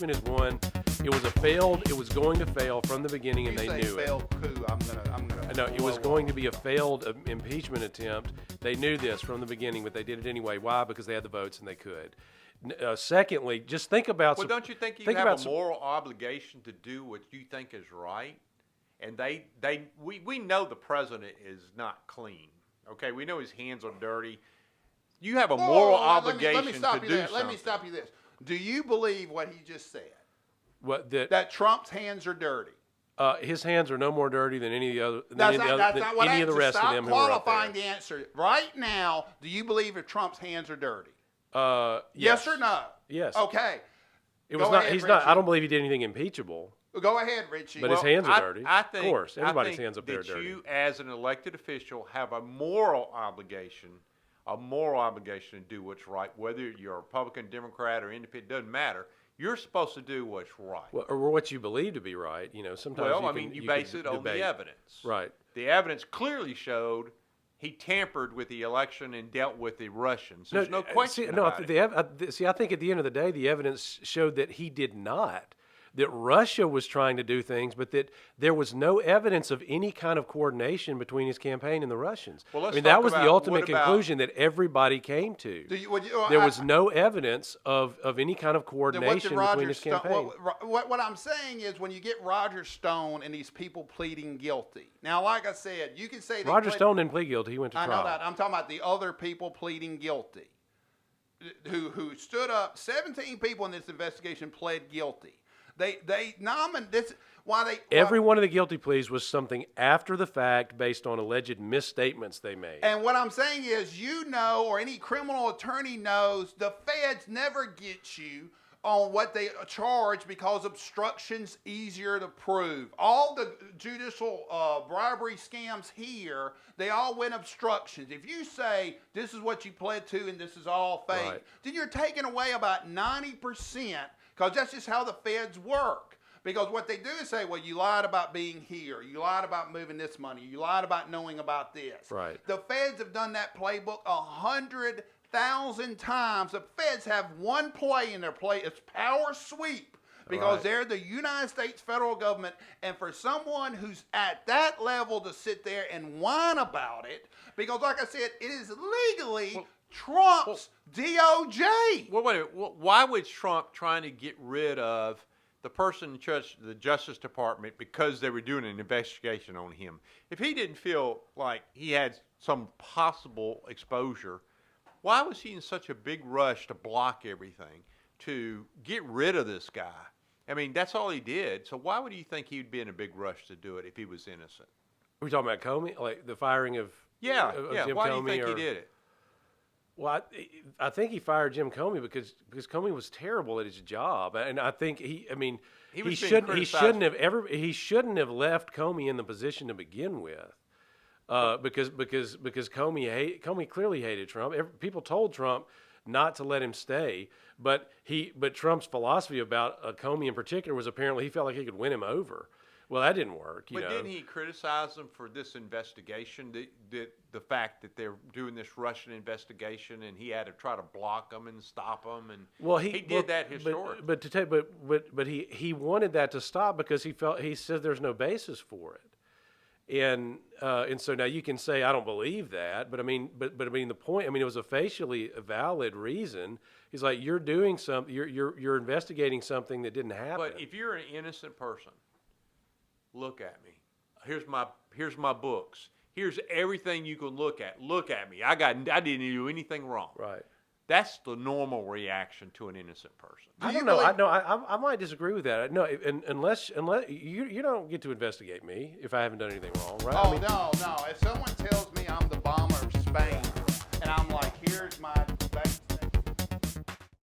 impeachment is one. It was going to fail from the beginning, and they knew it. Failed coup. I'm gonna. No, it was going to be a failed impeachment attempt. They knew this from the beginning, but they did it anyway. Why? Because they had the votes and they could. Secondly, just think about. Well, don't you think you have a moral obligation to do what you think is right? And we know the president is not clean. Okay, we know his hands are dirty. You have a moral obligation to do something. Let me stop you this. Do you believe what he just said? What that Trump's hands are dirty? His hands are no more dirty than any of the other. That's not what any of the rest of them who are up there. Qualifying the answer right now. Do you believe if Trump's hands are dirty? Yes or no? Yes. Okay. It was not. He's not. I don't believe he did anything impeachable. Go ahead, Richie. But his hands are dirty. I think, of course, everybody's hands up there are dirty. You, as an elected official, have a moral obligation to do what's right, whether you're a Republican, Democrat, or Independent. Doesn't matter. You're supposed to do what's right. Well, or what you believe to be right. Sometimes. You base it on the evidence. Right. The evidence clearly showed he tampered with the election and dealt with the Russians. There's no question about it. I think at the end of the day, the evidence showed that he did not. That Russia was trying to do things, but that there was no evidence of any kind of coordination between his campaign and the Russians. Well, that was the ultimate conclusion that everybody came to. There was no evidence of any kind of coordination between his campaign. What I'm saying is when you get Roger Stone and these people pleading guilty. Now, like I said, you can say Roger Stone didn't plead guilty. He went to trial. I know that. I'm talking about the other people pleading guilty who stood up. 17 people in this investigation pled guilty. They nominated this. Every one of the guilty pleas was something after the fact based on alleged misstatements they made. And what I'm saying is, or any criminal attorney knows, the feds never get you on what they charge because obstruction's easier to prove. All the judicial bribery scams here, they all win obstructions. If you say this is what you pled to and this is all fake, then you're taking away about 90%. Because that's just how the feds work. Because what they do is say, well, you lied about being here. You lied about moving this money. You lied about knowing about this. Right. The feds have done that playbook 100,000 times. The feds have one play in their play. It's power sweep. Because they're the United States federal government. And for someone who's at that level to sit there and whine about it, because like I said, it is legally Trump's DOJ. Well, wait a minute. Why was Trump trying to get rid of the person in charge of the Justice Department because they were doing an investigation on him? If he didn't feel like he had some possible exposure, why was he in such a big rush to block everything, to get rid of this guy? I mean, that's all he did. So why would you think he would be in a big rush to do it if he was innocent? Are we talking about Comey? Like the firing of Jim Comey? Why do you think he did it? Well, I think he fired Jim Comey because Comey was terrible at his job, and I think he shouldn't have left Comey in the position to begin with, because Comey clearly hated Trump. People told Trump not to let him stay, but Trump's philosophy about Comey in particular was apparently he felt like he could win him over. Well, that didn't work. But didn't he criticize them for this investigation, the fact that they're doing this Russian investigation, and he had to try to block them and stop them, and he did that historically. But he wanted that to stop because he said there's no basis for it, and so now you can say I don't believe that, but I mean the point. I mean it was a facially valid reason. He's like you're doing something, you're investigating something that didn't happen. But if you're an innocent person. Look at me. Here's my books. Here's everything you can look at. Look at me. I didn't do anything wrong. Right. That's the normal reaction to an innocent person. I don't know. I might disagree with that. No, unless you don't get to investigate me if I haven't done anything wrong, right? Oh, no. If someone tells me I'm the bomber of Spain and I'm like, here's my